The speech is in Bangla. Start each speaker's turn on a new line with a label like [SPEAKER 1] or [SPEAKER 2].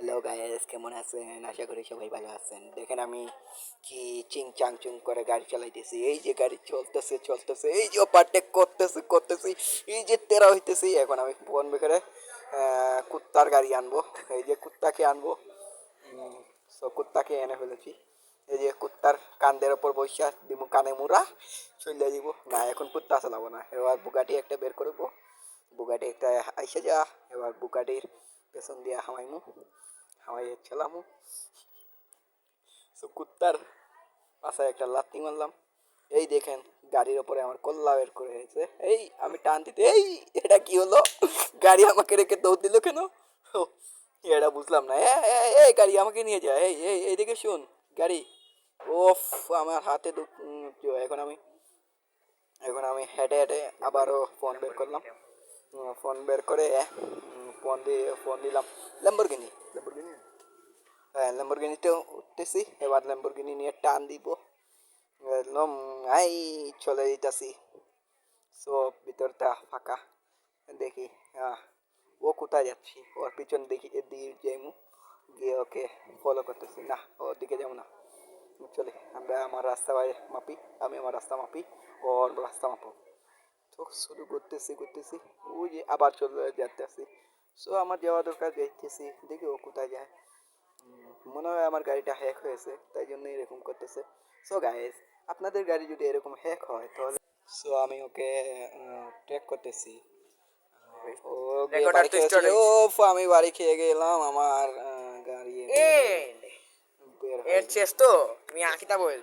[SPEAKER 1] হ্যালো গাইস, কেমন আছেন? আশা করি সবাই ভালো আছেন। দেখেন আমি কি চিং চাং চুং করে গাড়ি চালাইতেছি। এই যে গাড়ি চলতেছে চলতেছে, এই যে ওভারটেক করতেছি করতেছি, এই যে তেরা হইতেছি। এখন আমি ফোন বেকারে কুত্তার গাড়ি আনবো। এই যে কুত্তাকে আনবো। সো কুত্তাকে এনে ফেলেছি। এই যে কুত্তার কান্দের ওপর বসে দিব, কানে মুড়া চলে দিব। না, এখন কুত্তা চালাবো না, এবার বুগাটি একটা বের করবো। বুগাটি একটা আইসা যা, এবার বুগাটির পেছন দিয়ে হামাইমু, হামাইয়ে চালামু। সো কুত্তার পাশায় একটা লাত্তি মারলাম। এই দেখেন গাড়ির ওপরে আমার কল্লা বের করে হয়েছে। এই আমি টান দিতে, এই এটা কি হলো? গাড়ি আমাকে রেখে দৌড় দিল কেন? ও, এটা বুঝলাম না। এই গাড়ি আমাকে নিয়ে যায়। এই এই এইদিকে শুন গাড়ি। ওফ, আমার হাতে এখন আমি হেঁটে হেঁটে আবারও ফোন বের করলাম। ফোন বের করে ফোন দিলাম ল্যাম্বরগিনি। ল্যাম্বরগিনি, হ্যাঁ, ল্যাম্বরগিনিতে উঠতেছি। এবার ল্যাম্বরগিনি নিয়ে টান দিব একদম। আই চলে যেতেছি। সব ভিতরটা ফাঁকা। দেখি আহ, ও কোথায় যাচ্ছি, ওর পিছন দেখি এদিকে যাইমু, গিয়ে ওকে ফলো করতেছি। না, ওর দিকে যাবো না, চলে আমরা আমার রাস্তা মাপি। আমি আমার রাস্তা মাপি, ওর রাস্তা মাপো। তো শুরু করতেছি করতেছি, ওই যে আবার চলে যাচ্তেছি। সো আমার যাওয়া দরকার, যাইতেছি, দেখি ও কোথায় যায়। মনে হয় আমার গাড়িটা হ্যাক হয়েছে, তাই জন্য এরকম করতেছে। সো গাইস, আপনাদের গাড়ি যদি এরকম হ্যাক হয় তাহলে, সো আমি ওকে ট্র্যাক করতেছি। ও গিয়ে
[SPEAKER 2] রেকর্ডার
[SPEAKER 1] বাড়ি
[SPEAKER 2] তো
[SPEAKER 1] খেয়েছে।
[SPEAKER 2] স্টার্ট
[SPEAKER 1] ও,
[SPEAKER 2] হয়েছে।
[SPEAKER 1] আমি বাড়ি খেয়ে গেলাম। আমার গাড়ি একেবারে
[SPEAKER 2] এন্ড
[SPEAKER 1] বের
[SPEAKER 2] এর
[SPEAKER 1] হয়ে গেল।
[SPEAKER 2] শেষ তো, তুমি আঁকিতা বল।